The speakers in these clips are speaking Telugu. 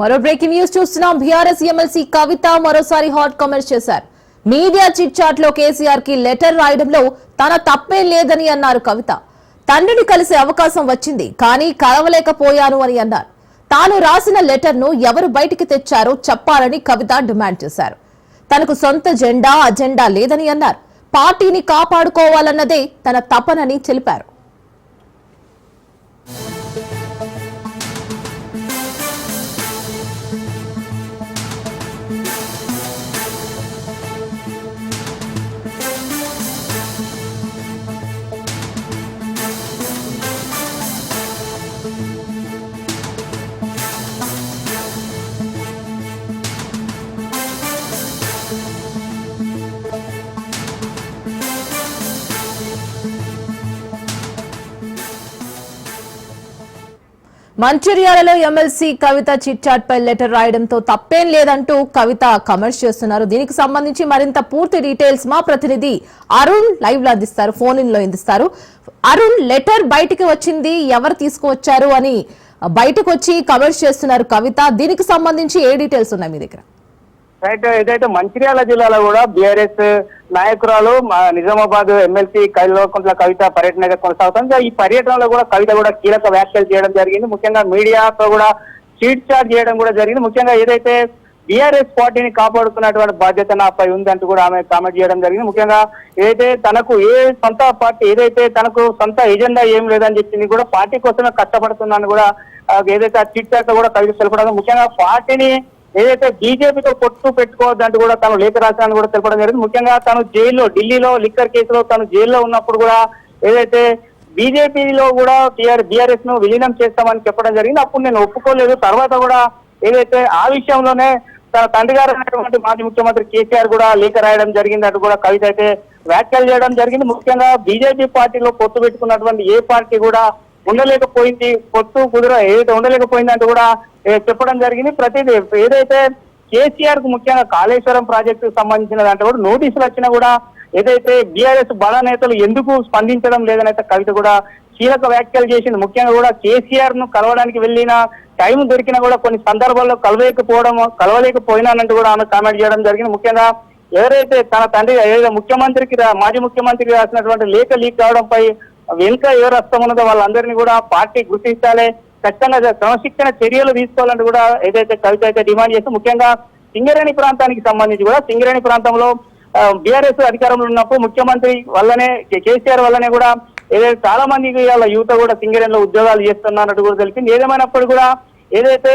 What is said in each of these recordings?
మరో బ్రేకింగ్ న్యూస్ చూస్తున్నాం. బీఆర్ఎస్ ఎమ్మెల్సీ కవిత మరోసారి హాట్ కామెంట్స్ చేశారు. మీడియా చిట్ చాట్ లో కేసీఆర్ కి లెటర్ రాయడంలో తన తప్పే లేదని అన్నారు కవిత. తండ్రిని కలిసే అవకాశం వచ్చింది, కానీ కలవలేకపోయాను అని అన్నారు. తాను రాసిన లెటర్ ను ఎవరు బయటికి తెచ్చారో చెప్పాలని కవిత డిమాండ్ చేశారు. తనకు సొంత జెండా అజెండా లేదని అన్నారు. పార్టీని కాపాడుకోవాలన్నదే తన తపనని తెలిపారు. మంచిర్యాలలో ఎమ్మెల్సీ కవిత చిట్ చాట్ పై లెటర్ రాయడంతో తప్పేం లేదంటూ కవిత కామెంట్స్ చేస్తున్నారు. దీనికి సంబంధించి మరింత పూర్తి డీటెయిల్స్ మా ప్రతినిధి అరుణ్ లైవ్ లో అందిస్తారు, ఫోన్ ఇన్ లో అందిస్తారు. అరుణ్, లెటర్ బయటికి వచ్చింది, ఎవరు తీసుకువచ్చారు అని బయటకు వచ్చి కామెంట్స్ చేస్తున్నారు కవిత. దీనికి సంబంధించి ఏ డీటెయిల్స్ ఉన్నాయి మీ దగ్గర? రైట్, ఏదైతే మంచిర్యాల జిల్లాలో కూడా బీఆర్ఎస్ నాయకురాలు నిజామాబాద్ ఎమ్మెల్సీ కల్వకుంట్ల కవిత పర్యటన కొనసాగుతుంది. ఈ పర్యటనలో కూడా కవిత కూడా కీలక వ్యాఖ్యలు చేయడం జరిగింది. ముఖ్యంగా మీడియాతో కూడా చీట్ చాట్ చేయడం కూడా జరిగింది. ముఖ్యంగా ఏదైతే బీఆర్ఎస్ పార్టీని కాపాడుతున్నటువంటి బాధ్యత నాపై ఉందంటూ కూడా ఆమె కామెంట్ చేయడం జరిగింది. ముఖ్యంగా ఏదైతే తనకు సొంత పార్టీ ఏదైతే తనకు సొంత ఎజెండా ఏం లేదని చెప్పింది, కూడా పార్టీ కోసమే కష్టపడుతున్నాను కూడా ఏదైతే ఆ చీట్ చాట్ కూడా కవిత తెలపడం. ముఖ్యంగా పార్టీని ఏదైతే బీజేపీతో పొత్తు పెట్టుకోవద్దంటూ కూడా తను లేఖ రాశానని కూడా తెలపడం జరిగింది. ముఖ్యంగా తను జైల్లో, ఢిల్లీలో లిక్కర్ కేసులో తను జైల్లో ఉన్నప్పుడు కూడా ఏదైతే బీజేపీలో కూడా బీఆర్ఎస్ ను విలీనం చేస్తామని చెప్పడం జరిగింది. అప్పుడు నేను ఒప్పుకోలేదు. తర్వాత కూడా ఏదైతే ఆ విషయంలోనే తన తండ్రి గారు అయినటువంటి మాజీ ముఖ్యమంత్రి కేసీఆర్ కూడా లేఖ రాయడం జరిగింది అంటూ కూడా కవిత అయితే వ్యాఖ్యలు చేయడం జరిగింది. ముఖ్యంగా బీజేపీ పార్టీలో పొత్తు పెట్టుకున్నటువంటి ఏ పార్టీ కూడా ఉండలేకపోయింది, పొత్తు ఏదైతే ఉండలేకపోయింది అంటూ కూడా చెప్పడం జరిగింది. ప్రతిదీ ఏదైతే కేసీఆర్ కు ముఖ్యంగా కాళేశ్వరం ప్రాజెక్టు సంబంధించిన దాంట్లో కూడా నోటీసులు వచ్చినా కూడా ఏదైతే బీఆర్ఎస్ బడా నేతలు ఎందుకు స్పందించడం లేదని అయితే కవిత కూడా కీలక వ్యాఖ్యలు చేసింది. ముఖ్యంగా కూడా కేసీఆర్ ను కలవడానికి వెళ్ళిన టైం దొరికినా కూడా కొన్ని సందర్భాల్లో కలవలేకపోయినానంటూ కూడా ఆమె కామెంట్ చేయడం జరిగింది. ముఖ్యంగా ఎవరైతే తన తండ్రి ఏదైతే మాజీ ముఖ్యమంత్రికి రాసినటువంటి లేఖ లీక్ కావడంపై వెనుక ఎవరు హస్తం ఉన్నదో వాళ్ళందరినీ కూడా పార్టీ గుర్తించాలి, ఖచ్చితంగా క్రమశిక్షణ చర్యలు తీసుకోవాలంటూ కూడా ఏదైతే కవిత అయితే డిమాండ్ చేస్తూ ముఖ్యంగా సింగరేణి ప్రాంతానికి సంబంధించి కూడా సింగరేణి ప్రాంతంలో బీఆర్ఎస్ అధికారంలో ఉన్నప్పుడు ముఖ్యమంత్రి వల్లనే కేసీఆర్ వల్లనే కూడా ఏదైతే చాలా మందికి వాళ్ళ యువత కూడా సింగరేణిలో ఉద్యోగాలు చేస్తున్నట్టు కూడా తెలిసింది. ఏదేమైనప్పుడు కూడా ఏదైతే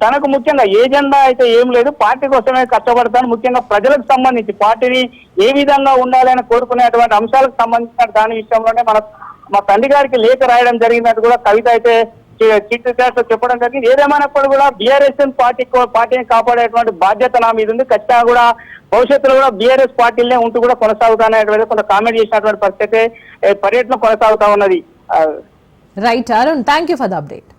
తనకు ముఖ్యంగా ఏజెండా అయితే ఏం లేదు, పార్టీ కోసమే కష్టపడతాను. ముఖ్యంగా ప్రజలకు సంబంధించి పార్టీని ఏ విధంగా ఉండాలని కోరుకునేటువంటి అంశాలకు సంబంధించిన దాని విషయంలోనే మా తండ్రి గారికి లేఖ రాయడం జరిగినట్టు కూడా కవిత అయితే చిట్ చాట్ చెప్పడం జరిగింది. ఏదేమైనప్పుడు కూడా బీఆర్ఎస్ పార్టీని కాపాడేటువంటి బాధ్యత నా మీద ఉంది. ఖచ్చితంగా కూడా భవిష్యత్తులో కూడా బీఆర్ఎస్ పార్టీలనే ఉంటూ కూడా కొనసాగుతానేటువంటి కొంత కామెంట్ చేసినటువంటి పరిస్థితి పర్యటన కొనసాగుతా ఉన్నది. Right Arun, thank you for the update.